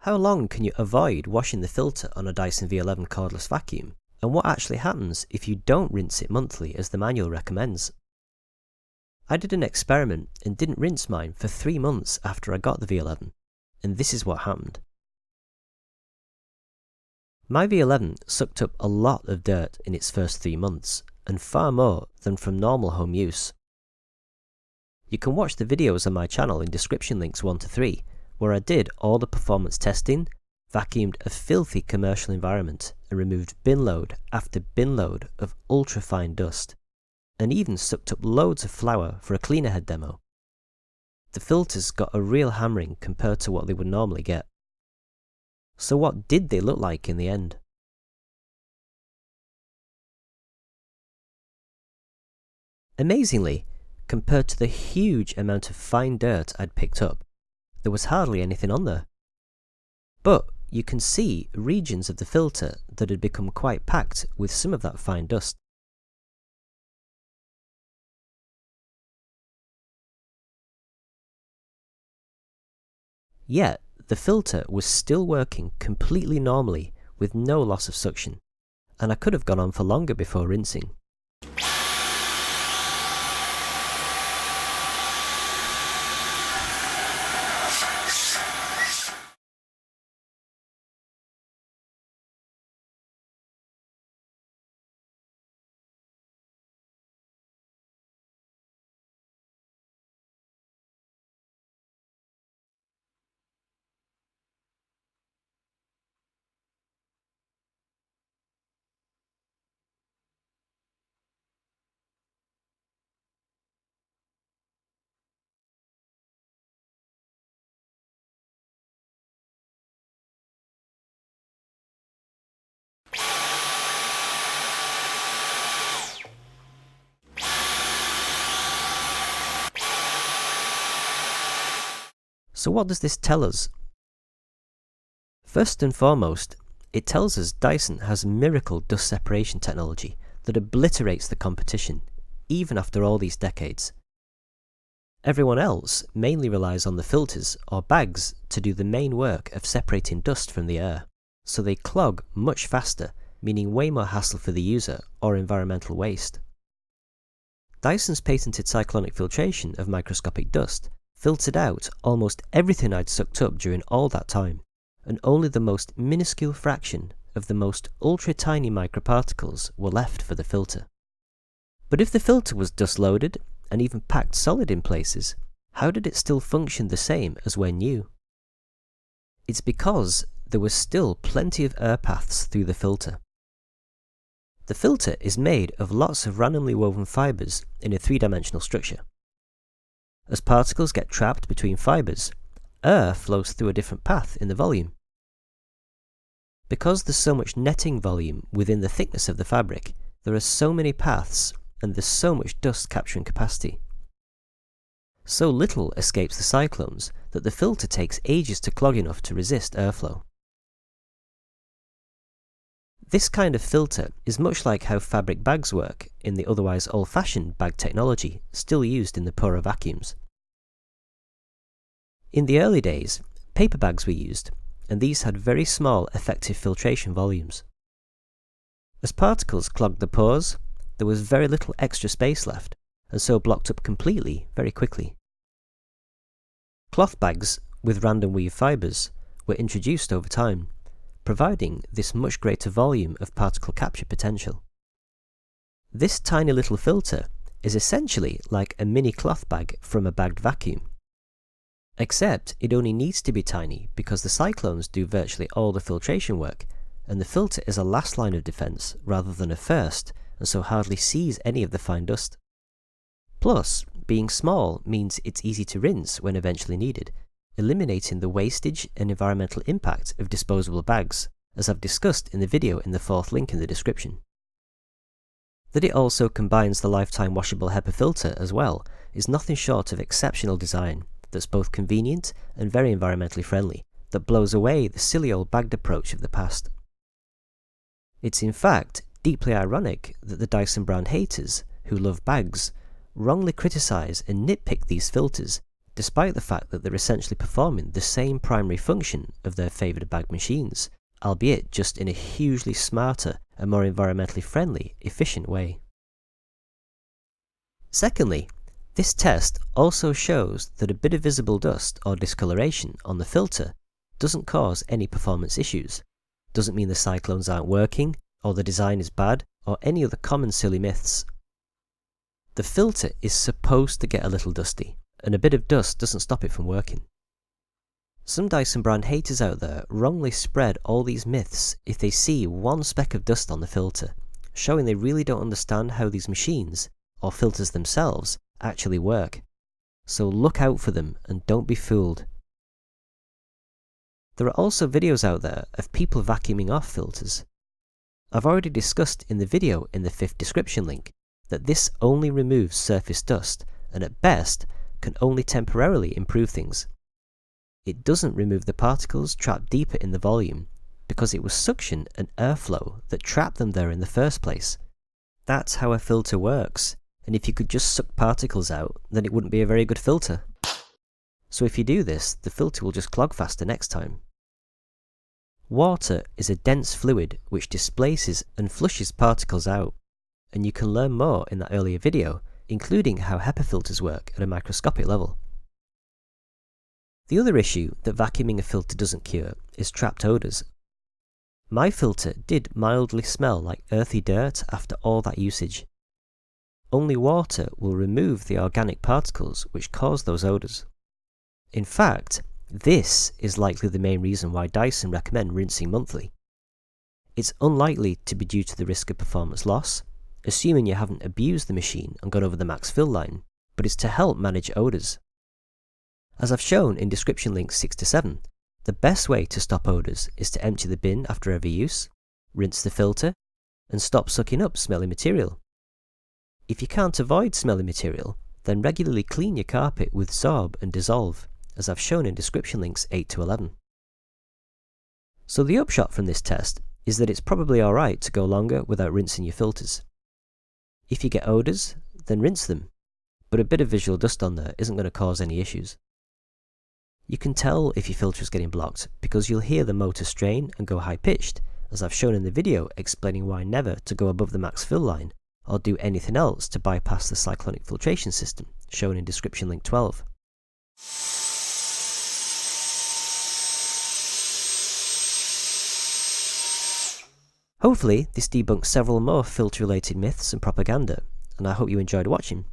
How long can you avoid washing the filter on a Dyson V11 cordless vacuum? And what actually happens if you don't rinse it monthly as the manual recommends? I did an experiment and didn't rinse mine for 3 months after I got the V11, and this is what happened. My V11 sucked up a lot of dirt in its first 3 months, and far more than from normal home use. You can watch the videos on my channel in description links 1 to 3, where I did all the performance testing, vacuumed a filthy commercial environment, and removed bin load after bin load of ultra-fine dust, and even sucked up loads of flour for a cleaner head demo. The filters got a real hammering compared to what they would normally get. So what did they look like in the end? Amazingly, compared to the huge amount of fine dirt I'd picked up, there was hardly anything on there. But you can see regions of the filter that had become quite packed with some of that fine dust. Yet, the filter was still working completely normally with no loss of suction, and I could have gone on for longer before rinsing. So what does this tell us? First and foremost, it tells us Dyson has miracle dust separation technology that obliterates the competition, even after all these decades. Everyone else mainly relies on the filters or bags to do the main work of separating dust from the air, so they clog much faster, meaning way more hassle for the user or environmental waste. Dyson's patented cyclonic filtration of microscopic dust filtered out almost everything I'd sucked up during all that time, and only the most minuscule fraction of the most ultra-tiny microparticles were left for the filter. But if the filter was dust-loaded and even packed solid in places, how did it still function the same as when new? It's because there was still plenty of air paths through the filter. The filter is made of lots of randomly woven fibres in a 3-dimensional structure. As particles get trapped between fibres, air flows through a different path in the volume. Because there's so much netting volume within the thickness of the fabric, there are so many paths and there's so much dust capturing capacity. So little escapes the cyclones that the filter takes ages to clog enough to resist airflow. This kind of filter is much like how fabric bags work in the otherwise old-fashioned bag technology still used in the poorer vacuums. In the early days, paper bags were used, and these had very small effective filtration volumes. As particles clogged the pores, there was very little extra space left, and so blocked up completely very quickly. Cloth bags with random weave fibres were introduced over time, providing this much greater volume of particle capture potential. This tiny little filter is essentially like a mini cloth bag from a bagged vacuum. Except it only needs to be tiny because the cyclones do virtually all the filtration work, and the filter is a last line of defense rather than a first, and so hardly sees any of the fine dust. Plus, being small means it's easy to rinse when eventually needed, eliminating the wastage and environmental impact of disposable bags, as I've discussed in the video in the 4th link in the description. That it also combines the lifetime washable HEPA filter as well is nothing short of exceptional design that's both convenient and very environmentally friendly, that blows away the silly old bagged approach of the past. It's in fact deeply ironic that the Dyson brand haters, who love bags, wrongly criticise and nitpick these filters, despite the fact that they're essentially performing the same primary function of their favoured bag machines, albeit just in a hugely smarter and more environmentally friendly, efficient way. Secondly, this test also shows that a bit of visible dust or discoloration on the filter doesn't cause any performance issues, doesn't mean the cyclones aren't working, or the design is bad, or any other common silly myths. The filter is supposed to get a little dusty, and a bit of dust doesn't stop it from working. Some Dyson brand haters out there wrongly spread all these myths if they see one speck of dust on the filter, showing they really don't understand how these machines, or filters themselves, actually work. So look out for them and don't be fooled. There are also videos out there of people vacuuming off filters. I've already discussed in the video in the 5th description link that this only removes surface dust and at best can only temporarily improve things. It doesn't remove the particles trapped deeper in the volume because it was suction and airflow that trapped them there in the first place. That's how a filter works, and if you could just suck particles out, then it wouldn't be a very good filter. So if you do this, the filter will just clog faster next time. Water is a dense fluid which displaces and flushes particles out, and you can learn more in that earlier video, including how HEPA filters work at a microscopic level. The other issue that vacuuming a filter doesn't cure is trapped odours. My filter did mildly smell like earthy dirt after all that usage. Only water will remove the organic particles which cause those odours. In fact, this is likely the main reason why Dyson recommend rinsing monthly. It's unlikely to be due to the risk of performance loss, assuming you haven't abused the machine and gone over the max fill line, but it's to help manage odours. As I've shown in description links 6 to 7, the best way to stop odours is to empty the bin after every use, rinse the filter, and stop sucking up smelly material. If you can't avoid smelly material, then regularly clean your carpet with Zorb and Dissolve, as I've shown in description links 8 to 11. So the upshot from this test is that it's probably alright to go longer without rinsing your filters. If you get odours, then rinse them, but a bit of visual dust on there isn't going to cause any issues. You can tell if your filter is getting blocked because you'll hear the motor strain and go high-pitched, as I've shown in the video explaining why never to go above the max fill line or do anything else to bypass the cyclonic filtration system, shown in description link 12. Hopefully this debunks several more filter-related myths and propaganda, and I hope you enjoyed watching.